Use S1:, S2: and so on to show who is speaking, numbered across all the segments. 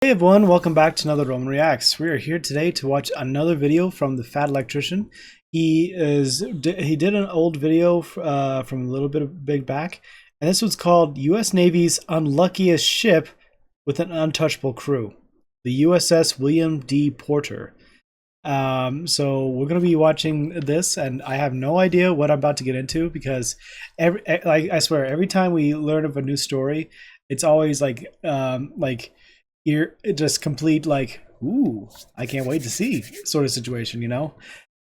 S1: Hey everyone, welcome back to another Roman Reacts. We are here today to watch another video from the Fat Electrician. He did an old video from a little bit of big back, and this was called U.S. Navy's Unluckiest Ship with an Untouchable Crew, the USS William D. Porter. So we're gonna be watching this, and I have no idea what I'm about to get into because I swear every time we learn of a new story, it's always like you're just complete like, ooh, I can't wait to see sort of situation, you know.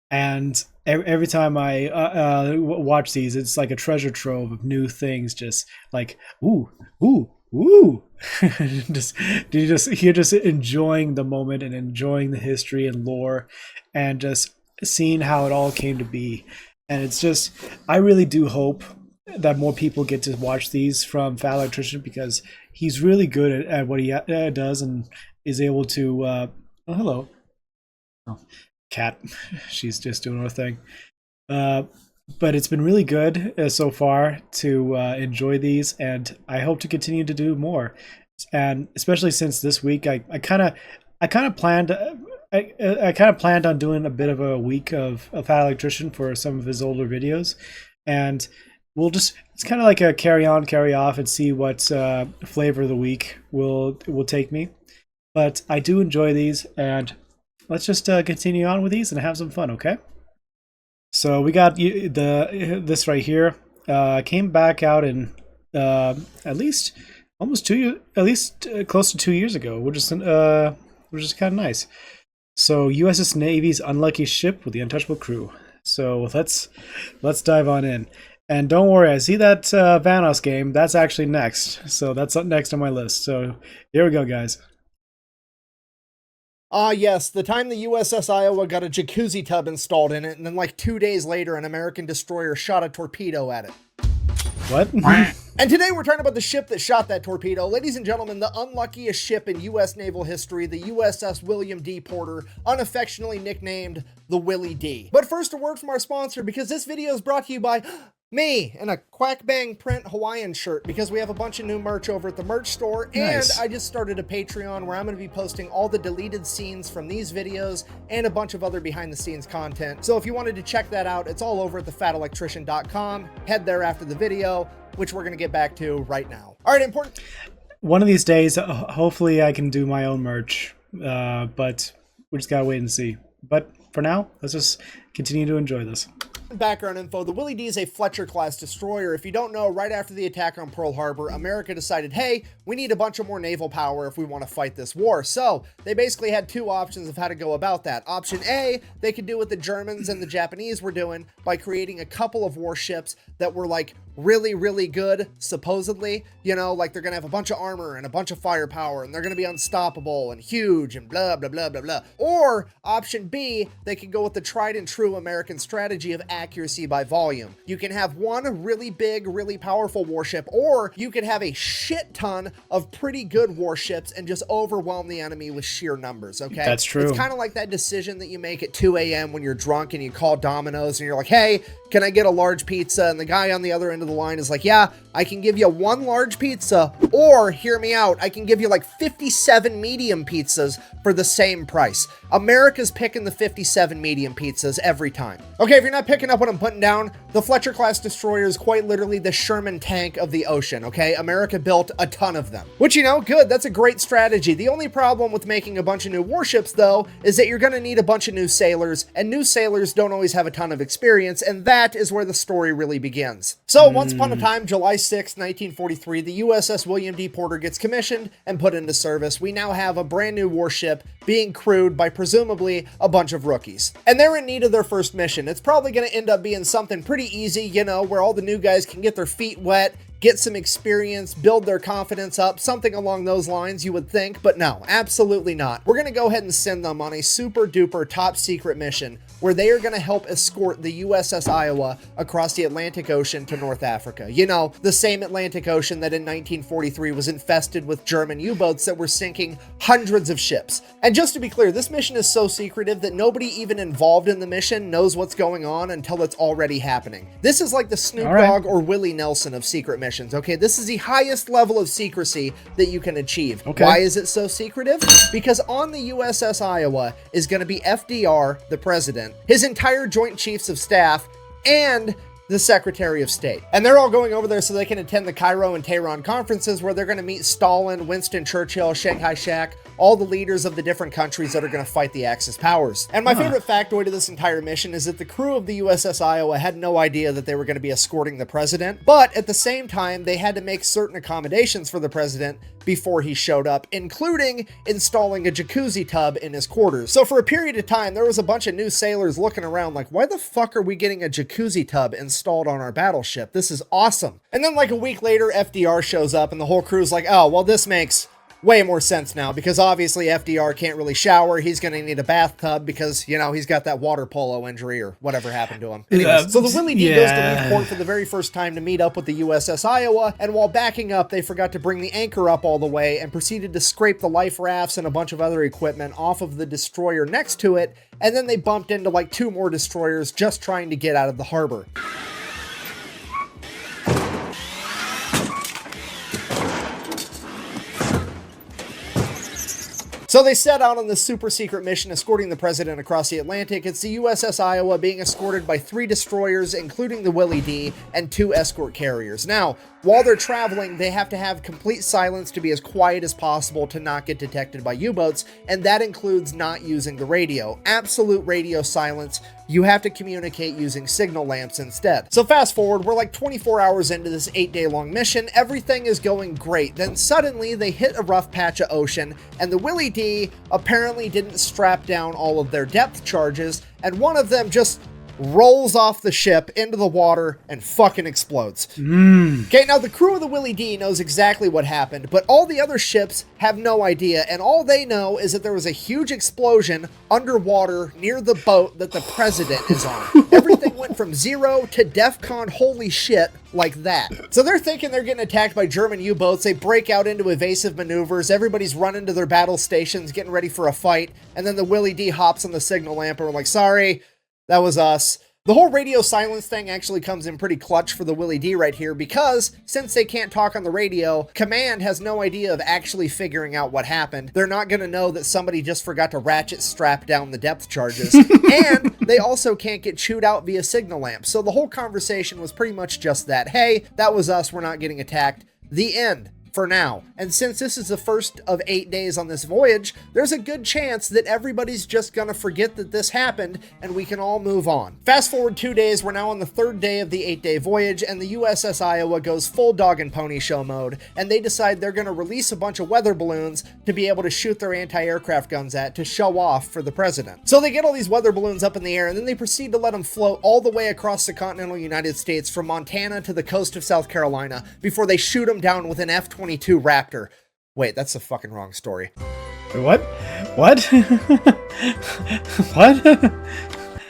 S1: And every time I watch these, it's like a treasure trove of new things, just like ooh. just you're just enjoying the moment and enjoying the history and lore and just seeing how it all came to be. And it's just, I really do hope that more people get to watch these from Fat Electrician because he's really good at what he does and is able to oh, hello. Oh, cat. She's just doing her thing. But it's been really good so far to enjoy these, and I hope to continue to do more. And especially since this week, I kind of planned on doing a bit of a week of Fat Electrician for some of his older videos, and it's kind of like a carry on, carry off, and see what flavor of the week will take me. But I do enjoy these, and let's just continue on with these and have some fun, okay? So we got this right here. Came back out in at least almost 2 years, at least close to 2 years ago, which is kind of nice. So USS Navy's Unluckiest Ship with the Untouchable Crew. So let's dive on in. And don't worry, I see that Vanos game. That's actually next. So that's up next on my list. So here we go, guys.
S2: Yes, the time the USS Iowa got a jacuzzi tub installed in it, and then like 2 days later, an American destroyer shot a torpedo at it.
S1: What?
S2: And today we're talking about the ship that shot that torpedo. Ladies and gentlemen, the unluckiest ship in U.S. naval history, the USS William D. Porter, unaffectionately nicknamed the Willie D. But first, a word from our sponsor, because this video is brought to you by me in a Quack Bang print Hawaiian shirt, because we have a bunch of new merch over at the merch store.
S1: Nice.
S2: And I just started a Patreon where I'm going to be posting all the deleted scenes from these videos and a bunch of other behind the scenes content. So if you wanted to check that out, it's all over at thefatelectrician.com. Head there after the video, which we're going to get back to right now. All right, important.
S1: One of these days, hopefully I can do my own merch, but we just gotta wait and see. But for now, let's just continue to enjoy this.
S2: Background info, the Willie D is a Fletcher-class destroyer. If you don't know, right after the attack on Pearl Harbor, America decided, hey, we need a bunch of more naval power if we want to fight this war. So they basically had two options of how to go about that. Option A, they could do what the Germans and the Japanese were doing by creating a couple of warships that were like really, really good, supposedly. You know, like they're going to have a bunch of armor and a bunch of firepower, and they're going to be unstoppable and huge and blah, blah, blah, blah, blah. Or option B, they could go with the tried and true American strategy of accuracy by volume. You can have one really big, really powerful warship, or you could have a shit ton of pretty good warships and just overwhelm the enemy with sheer numbers, okay?
S1: That's true.
S2: It's kind of like that decision that you make at 2 a.m. when you're drunk and you call Domino's and you're like, hey, can I get a large pizza? And the guy on the other end of the line is like, yeah, I can give you one large pizza, or hear me out, I can give you like 57 medium pizzas for the same price. America's picking the 57 medium pizzas every time. Okay, if you're not picking up what I'm putting down, the Fletcher-class destroyer is quite literally the Sherman tank of the ocean, okay? America built a ton of them. Which, you know, good, that's a great strategy. The only problem with making a bunch of new warships, though, is that you're gonna need a bunch of new sailors, and new sailors don't always have a ton of experience, and that is where the story really begins. So, once upon a time, July 6, 1943, the USS William D. Porter gets commissioned and put into service. We now have a brand new warship being crewed by presumably a bunch of rookies. And they're in need of their first mission. It's probably going to end up being something pretty easy, you know, where all the new guys can get their feet wet, get some experience, build their confidence up, something along those lines, you would think, but no, absolutely not. We're gonna go ahead and send them on a super duper top secret mission where they are gonna help escort the USS Iowa across the Atlantic Ocean to North Africa. You know, the same Atlantic Ocean that in 1943 was infested with German U-boats that were sinking hundreds of ships. And just to be clear, this mission is so secretive that nobody even involved in the mission knows what's going on until it's already happening. This is like the Snoop Dogg or Willie Nelson of secret missions. missions. Okay, this is the highest level of secrecy that you can achieve.
S1: Okay.
S2: Why is it so secretive? Because on the USS Iowa is going to be FDR, the president, his entire Joint Chiefs of Staff, and the Secretary of State. And they're all going over there so they can attend the Cairo and Tehran conferences where they're going to meet Stalin, Winston Churchill, Chiang Kai-shek, all the leaders of the different countries that are going to fight the Axis powers. And my favorite factoid of this entire mission is that the crew of the USS Iowa had no idea that they were going to be escorting the president, but at the same time, they had to make certain accommodations for the president before he showed up, including installing a jacuzzi tub in his quarters. So for a period of time, there was a bunch of new sailors looking around like, why the fuck are we getting a jacuzzi tub installed on our battleship? This is awesome. And then like a week later, FDR shows up and the whole crew's like, oh, well, this makes way more sense now because obviously FDR can't really shower. He's going to need a bathtub because, you know, he's got that water polo injury or whatever happened to him. Anyways, so the Willie D goes to leave port for the very first time to meet up with the USS Iowa, and while backing up, they forgot to bring the anchor up all the way and proceeded to scrape the life rafts and a bunch of other equipment off of the destroyer next to it, and then they bumped into like 2 more destroyers just trying to get out of the harbor. So they set out on this super secret mission escorting the president across the Atlantic. It's the USS Iowa being escorted by 3 destroyers, including the Willie D, and 2 escort carriers. Now, while they're traveling, they have to have complete silence to be as quiet as possible to not get detected by U-boats, and that includes not using the radio. Absolute radio silence. You have to communicate using signal lamps instead. So fast forward, we're like 24 hours into this 8-day-long mission. Everything is going great. Then suddenly they hit a rough patch of ocean, and the Willie D apparently didn't strap down all of their depth charges, and one of them just rolls off the ship into the water and fucking explodes. Okay, now the crew of the Willie D knows exactly what happened, but all the other ships have no idea, and all they know is that there was a huge explosion underwater near the boat that the president is on. Everything went from 0 to DEFCON holy shit like that. So they're thinking they're getting attacked by German U-boats. They break out into evasive maneuvers. Everybody's running to their battle stations, getting ready for a fight, and then the Willie D hops on the signal lamp and we're like, sorry, that was us. The whole radio silence thing actually comes in pretty clutch for the Willie D right here because since they can't talk on the radio, command has no idea of actually figuring out what happened. They're not going to know that somebody just forgot to ratchet strap down the depth charges. And they also can't get chewed out via signal lamps. So the whole conversation was pretty much just that. Hey, that was us. We're not getting attacked. The end. For now. And since this is the first of 8 days on this voyage, there's a good chance that everybody's just gonna forget that this happened and we can all move on. Fast forward 2 days, we're now on the 3rd day of the 8-day voyage, and the USS Iowa goes full dog and pony show mode, and they decide they're gonna release a bunch of weather balloons to be able to shoot their anti-aircraft guns at to show off for the president. So they get all these weather balloons up in the air, and then they proceed to let them float all the way across the continental United States from Montana to the coast of South Carolina before they shoot them down with an F-22 Raptor. Wait, that's the fucking wrong story.
S1: What? What? What?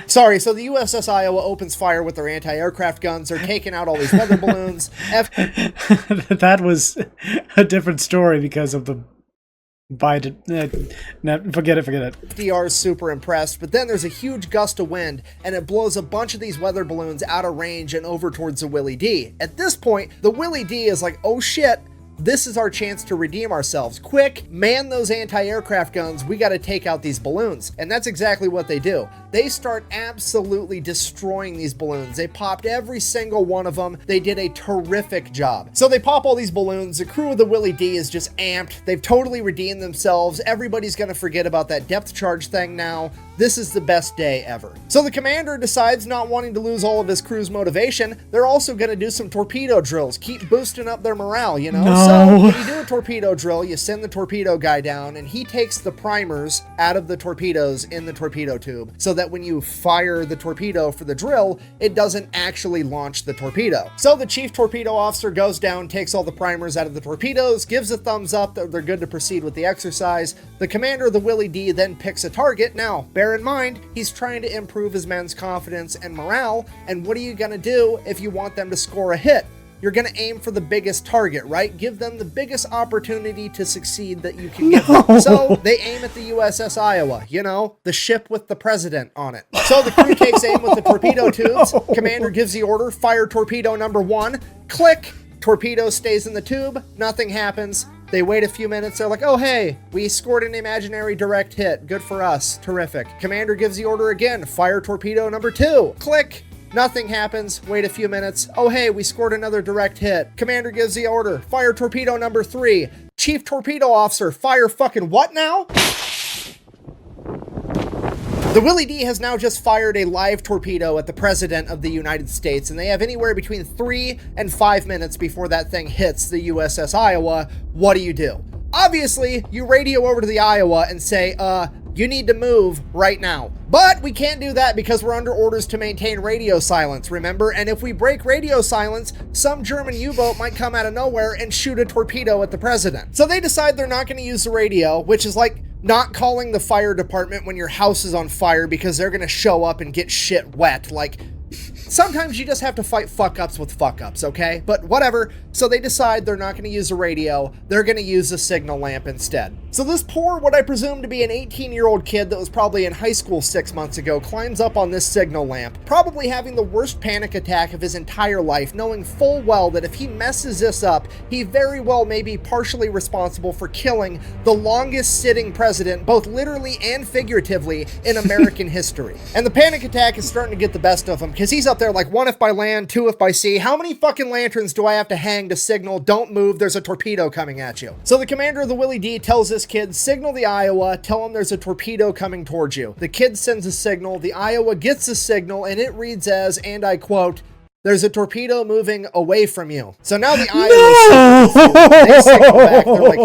S2: Sorry, so the USS Iowa opens fire with their anti-aircraft guns. They're taking out all these weather balloons.
S1: That was a different story because of the Biden. Forget it.
S2: FDR is super impressed, but then there's a huge gust of wind, and it blows a bunch of these weather balloons out of range and over towards the Willie D. At this point, the Willie D is like, oh shit, this is our chance to redeem ourselves. Quick, man those anti-aircraft guns. We got to take out these balloons. And that's exactly what they do. They start absolutely destroying these balloons. They popped every single one of them. They did a terrific job. So they pop all these balloons. The crew of the Willie D is just amped. They've totally redeemed themselves. Everybody's going to forget about that depth charge thing now. This is the best day ever. So the commander decides, not wanting to lose all of his crew's motivation, they're also going to do some torpedo drills. Keep boosting up their morale, you know?
S1: No.
S2: So when you do a torpedo drill, you send the torpedo guy down and he takes the primers out of the torpedoes in the torpedo tube so that when you fire the torpedo for the drill, it doesn't actually launch the torpedo. So the chief torpedo officer goes down, takes all the primers out of the torpedoes, gives a thumbs up that they're good to proceed with the exercise. The commander of the Willie D then picks a target. Now, bear in mind, he's trying to improve his men's confidence and morale, and what are you gonna do if you want them to score a hit? You're going to aim for the biggest target, right? Give them the biggest opportunity to succeed that you can give them. So they aim at the USS Iowa, you know, the ship with the president on it. So the crew takes aim with the torpedo tubes. Commander gives the order, fire torpedo number 1. Click. Torpedo stays in the tube, nothing happens. They wait a few minutes, they're like, oh hey, we scored an imaginary direct hit. Good for us, terrific. Commander gives the order again, fire torpedo number 2. Click, nothing happens, wait a few minutes. Oh hey, we scored another direct hit. Commander gives the order, fire torpedo number 3. Chief torpedo officer, fire fucking what now? The Willie D has now just fired a live torpedo at the President of the United States, and they have anywhere between 3 and 5 minutes before that thing hits the USS Iowa. What do? Obviously, you radio over to the Iowa and say, you need to move right now. But we can't do that because we're under orders to maintain radio silence, remember? And if we break radio silence, some German U-boat might come out of nowhere and shoot a torpedo at the President. So they decide they're not going to use the radio, which is like not calling the fire department when your house is on fire because they're gonna show up and get shit wet. Like, sometimes you just have to fight fuck-ups with fuck-ups, okay? But whatever. So they decide they're not going to use a radio. They're going to use a signal lamp instead. So this poor, what I presume to be an 18-year-old kid that was probably in high school 6 months ago, climbs up on this signal lamp, probably having the worst panic attack of his entire life, knowing full well that if he messes this up, he very well may be partially responsible for killing the longest sitting president, both literally and figuratively, in American history. And the panic attack is starting to get the best of him, because he's up there like, 1 if by land, 2 if by sea. How many fucking lanterns do I have to hang to signal, don't move, there's a torpedo coming at you? So the commander of the Willie D tells this kid, signal the Iowa, tell him there's a torpedo coming towards you. The kid sends a signal, the Iowa gets a signal, and it reads as, and I quote, there's a torpedo moving away from you. So now the Iowa they signal back. They're like,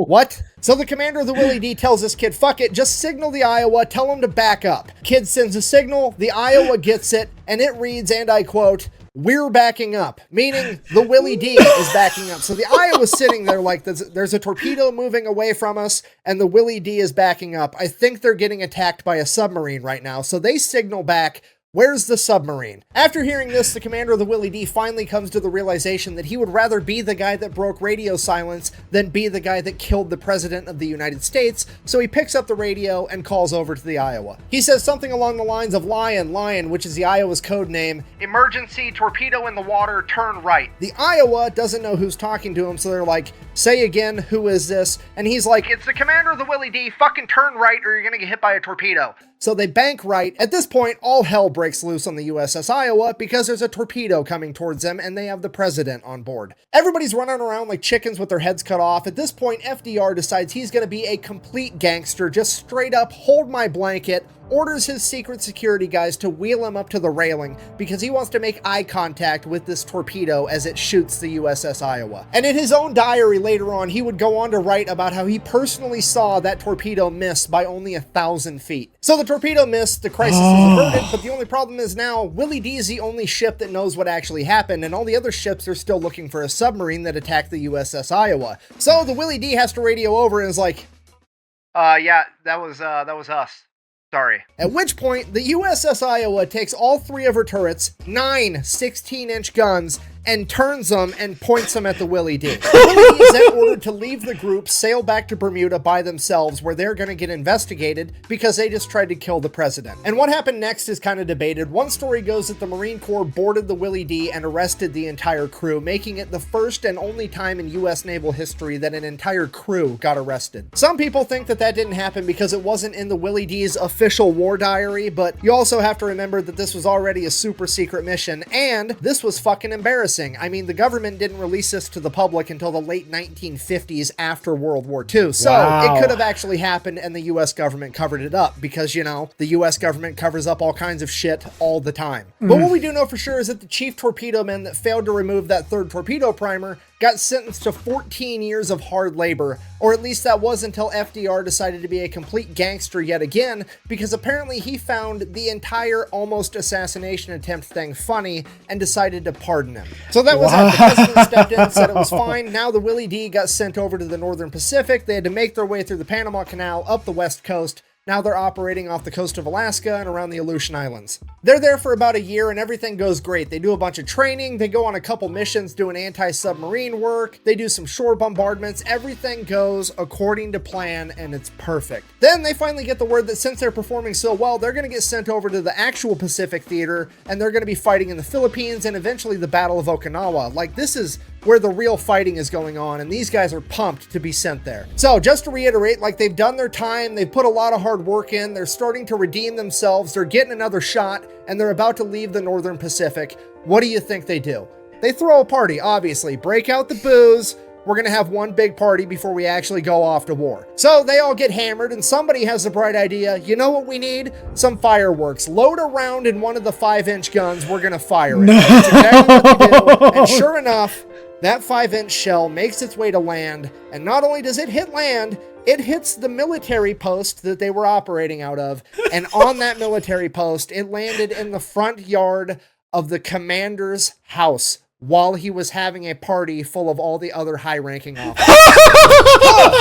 S2: what? So the commander of the Willie D tells this kid, fuck it, just signal the Iowa, tell him to back up. Kid sends a signal, the Iowa gets it, and it reads, and I quote, we're backing up, meaning the Willie D is backing up. So the Iowa's sitting there like, there's a torpedo moving away from us, and the Willie D is backing up. I think they're getting attacked by a submarine right now. So they signal back, where's the submarine? After hearing this, the commander of the Willie D finally comes to the realization that he would rather be the guy that broke radio silence than be the guy that killed the President of the United States, so he picks up the radio and calls over to the Iowa. He says something along the lines of Lion, which is the Iowa's code name, emergency, torpedo in the water, turn right. The Iowa doesn't know who's talking to him, so they're like, say again, who is this? And he's like, it's the commander of the Willie D, fucking turn right or you're gonna get hit by a torpedo. So they bank right. At this point, all hell breaks loose on the USS Iowa because there's a torpedo coming towards them and they have the president on board. Everybody's running around like chickens with their heads cut off. At this point, FDR decides he's going to be a complete gangster, just straight up hold my blanket, orders his secret security guys to wheel him up to the railing because he wants to make eye contact with this torpedo as it shoots the USS Iowa. And in his own diary later on, he would go on to write about how he personally saw that torpedo miss by only 1,000 feet. So the torpedo missed, the crisis is averted, but the only problem is now Willie D is the only ship that knows what actually happened, and all the other ships are still looking for a submarine that attacked the USS Iowa. So the Willie D has to radio over and is like, yeah, that was us. Sorry. At which point, the USS Iowa takes all 3 of her turrets, 9 16-inch guns, and turns them and points them at the Willie D. The Willie D is then ordered to leave the group, sail back to Bermuda by themselves, where they're going to get investigated because they just tried to kill the president. And what happened next is kind of debated. One story goes that the Marine Corps boarded the Willie D and arrested the entire crew, making it the first and only time in U.S. naval history that an entire crew got arrested. Some people think that that didn't happen because it wasn't in the Willie D's official war diary, but you also have to remember that this was already a super secret mission, and this was fucking embarrassing. I mean, the government didn't release this to the public until the late 1950s after World War II. So it could have actually happened and the US government covered it up because, you know, the US government covers up all kinds of shit all the time. But what we do know for sure is that the chief torpedo man that failed to remove that 3rd torpedo primer got sentenced to 14 years of hard labor, or at least that was until FDR decided to be a complete gangster yet again, because apparently he found the entire almost assassination attempt thing funny and decided to pardon him. So that was it. The president stepped in and said it was fine. Now the Willie D got sent over to the Northern Pacific. They had to make their way through the Panama Canal up the West Coast. Now they're operating off the coast of Alaska and around the Aleutian Islands. They're there for about a year and everything goes great. They do a bunch of training, they go on a couple missions doing anti-submarine work, they do some shore bombardments, everything goes according to plan and it's perfect. Then they finally get the word that since they're performing so well, they're going to get sent over to the actual Pacific theater and they're going to be fighting in the Philippines and eventually the Battle of Okinawa. Like, this is where the real fighting is going on, and these guys are pumped to be sent there. So just to reiterate, like, they've done their time, they've put a lot of hard work in, they're starting to redeem themselves, they're getting another shot, and they're about to leave the Northern Pacific. What do you think they do? They throw a party, obviously, break out the booze. We're going to have one big party before we actually go off to war. So they all get hammered, and somebody has the bright idea. You know what we need? Some fireworks. Load a round in one of the 5-inch guns. We're going to fire it. That's exactly what they do. And sure enough, that 5-inch shell makes its way to land. And not only does it hit land, it hits the military post that they were operating out of. And on that military post, it landed in the front yard of the commander's house, while he was having a party full of all the other high-ranking officers.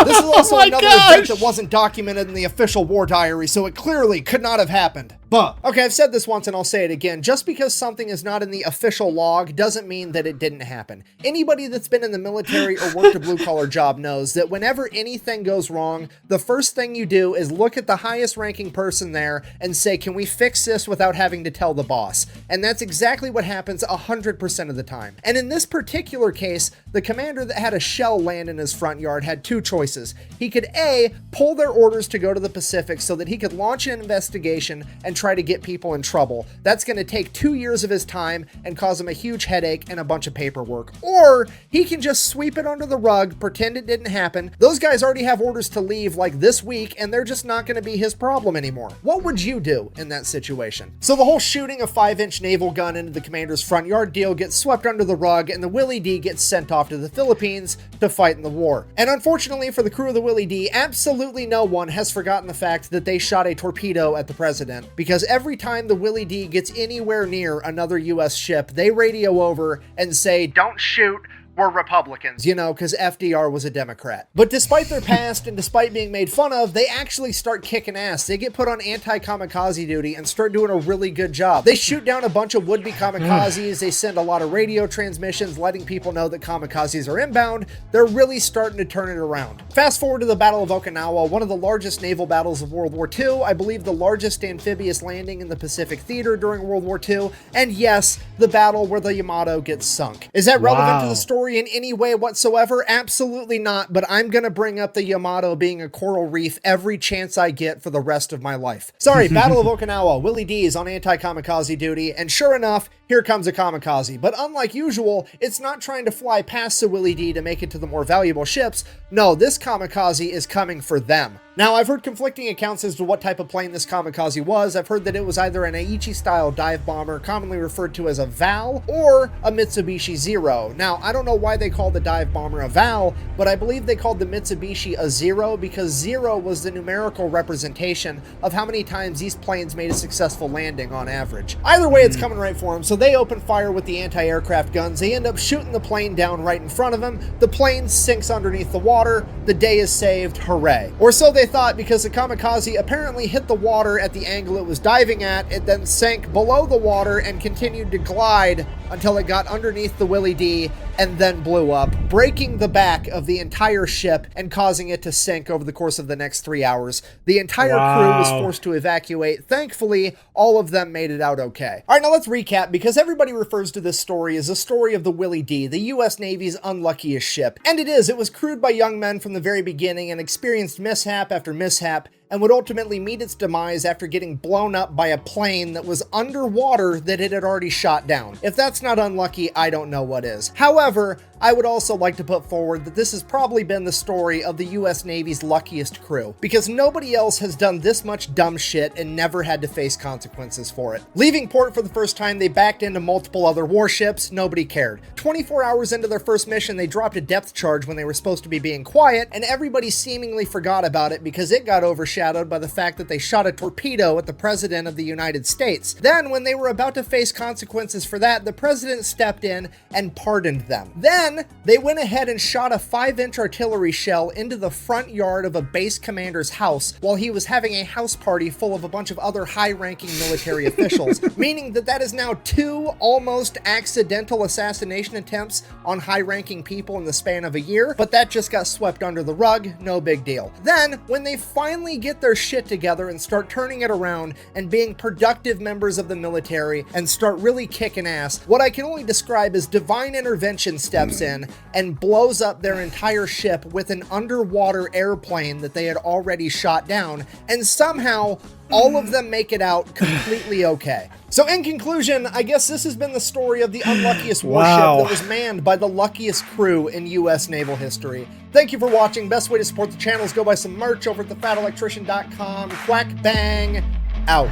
S2: This is also another event that wasn't documented in the official war diary, so it clearly could not have happened. But, okay, I've said this once and I'll say it again. Just because something is not in the official log doesn't mean that it didn't happen. Anybody that's been in the military or worked a blue-collar job knows that whenever anything goes wrong, the first thing you do is look at the highest-ranking person there and say, can we fix this without having to tell the boss? And that's exactly what happens 100% of the time. And in this particular case, the commander that had a shell land in his front yard had two choices. He could A, pull their orders to go to the Pacific so that he could launch an investigation and try to get people in trouble. That's going to take 2 years of his time and cause him a huge headache and a bunch of paperwork. Or he can just sweep it under the rug, pretend it didn't happen. Those guys already have orders to leave like this week, and they're just not going to be his problem anymore. What would you do in that situation? So the whole shooting a 5-inch naval gun into the commander's front yard deal gets swept under the rug, and the Willie D gets sent off to the Philippines to fight in the war. And unfortunately for the crew of the Willie D, absolutely no one has forgotten the fact that they shot a torpedo at the president, because every time the Willie D gets anywhere near another US ship, they radio over and say, "Don't shoot, we're Republicans," you know, because FDR was a Democrat. But despite their past and despite being made fun of, they actually start kicking ass. They get put on anti-kamikaze duty and start doing a really good job. They shoot down a bunch of would-be kamikazes. They send a lot of radio transmissions letting people know that kamikazes are inbound. They're really starting to turn it around. Fast forward to the Battle of Okinawa, one of the largest naval battles of World War II, I believe the largest amphibious landing in the Pacific Theater during World War II, and yes, the battle where the Yamato gets sunk. Is that relevant to the story in any way whatsoever? Absolutely not, but I'm gonna bring up the Yamato being a coral reef every chance I get for the rest of my life. Sorry, Battle of Okinawa, Willie D is on anti-kamikaze duty, and sure enough, here comes a kamikaze. But unlike usual, it's not trying to fly past the Willie D to make it to the more valuable ships. No, this kamikaze is coming for them. Now, I've heard conflicting accounts as to what type of plane this kamikaze was. I've heard that it was either an Aichi-style dive bomber, commonly referred to as a VAL, or a Mitsubishi Zero. Now, I don't know why they called the dive bomber a VAL, but I believe they called the Mitsubishi a Zero because 0 was the numerical representation of how many times these planes made a successful landing on average. Either way, it's coming right for them, so they open fire with the anti-aircraft guns. They end up shooting the plane down right in front of them. The plane sinks underneath the water. The day is saved. Hooray. Or so they thought, because the kamikaze apparently hit the water at the angle it was diving at. It then sank below the water and continued to glide until it got underneath the Willie D and then blew up, breaking the back of the entire ship and causing it to sink over the course of the next 3 hours. The entire crew was forced to evacuate. Thankfully, all of them made it out okay. All right, now let's recap, because everybody refers to this story as the story of the Willie D, the US Navy's unluckiest ship. And it is. It was crewed by young men from the very beginning and experienced mishap after mishap, and would ultimately meet its demise after getting blown up by a plane that was underwater that it had already shot down. If that's not unlucky, I don't know what is. However, I would also like to put forward that this has probably been the story of the US Navy's luckiest crew, because nobody else has done this much dumb shit and never had to face consequences for it. Leaving port for the first time, they backed into multiple other warships. Nobody cared. 24 hours into their first mission, they dropped a depth charge when they were supposed to be being quiet, and everybody seemingly forgot about it because it got overshadowed by the fact that they shot a torpedo at the President of the United States. Then, when they were about to face consequences for that, the President stepped in and pardoned them. Then, they went ahead and shot a 5-inch artillery shell into the front yard of a base commander's house while he was having a house party full of a bunch of other high-ranking military officials, meaning that that is now 2 almost accidental assassination attempts on high-ranking people in the span of a year, but that just got swept under the rug, no big deal. Then, when they finally get their shit together and start turning it around and being productive members of the military and start really kicking ass, what I can only describe as divine intervention steps ships in and blows up their entire ship with an underwater airplane that they had already shot down, and somehow all of them make it out completely okay. So in conclusion, I guess this has been the story of the unluckiest warship that was manned by the luckiest crew in US naval history. Thank you for watching. Best way to support the channel is go buy some merch over at thefatelectrician.com. Quack bang, out.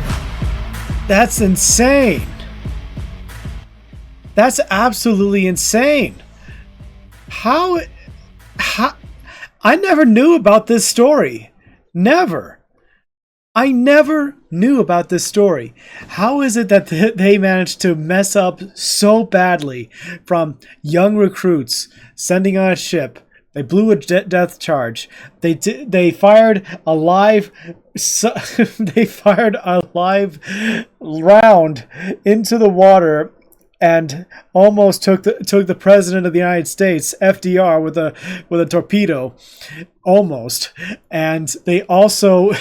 S1: That's insane. That's absolutely insane. How I never knew about this story. Never. I never knew about this story. How is it that they managed to mess up so badly from young recruits sending on a ship? They blew a death charge. They fired a live they fired a live round into the water and almost took the president of the United States, FDR, with a torpedo, almost. And they also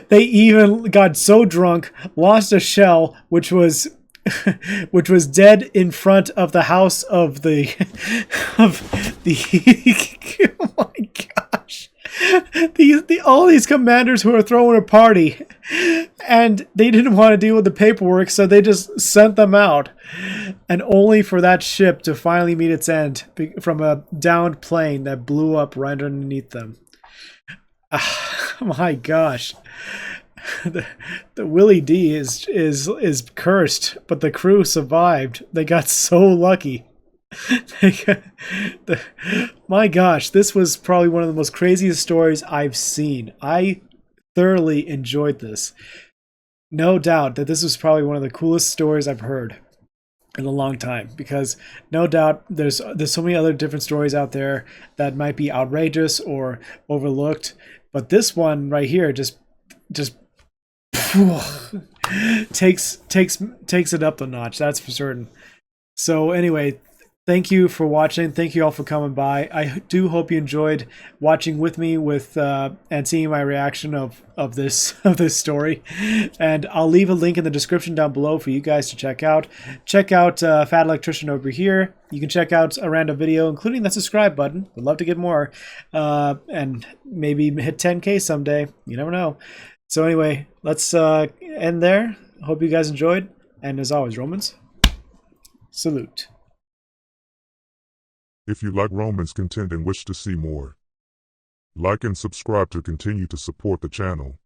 S1: they even got so drunk, lost a shell, which was dead in front of the house of the oh my gosh. All these commanders who are throwing a party, and they didn't want to deal with the paperwork, so they just sent them out, and only for that ship to finally meet its end from a downed plane that blew up right underneath them. My gosh. The Willie D is cursed, but the crew survived. They got so lucky. My gosh, this was probably one of the most craziest stories I've seen. I thoroughly enjoyed this. No doubt that this was probably one of the coolest stories I've heard in a long time, because no doubt there's so many other different stories out there that might be outrageous or overlooked, but this one right here just takes it up a notch, that's for certain. So anyway, thank you for watching. Thank you all for coming by. I do hope you enjoyed watching with me and seeing my reaction of this story. And I'll leave a link in the description down below for you guys to check out. Check out Fat Electrician over here. You can check out a random video, including that subscribe button. Would love to get more, and maybe hit 10K someday. You never know. So anyway, let's end there. Hope you guys enjoyed. And as always, Romans, salute.
S3: If you like Romans content and wish to see more, like and subscribe to continue to support the channel.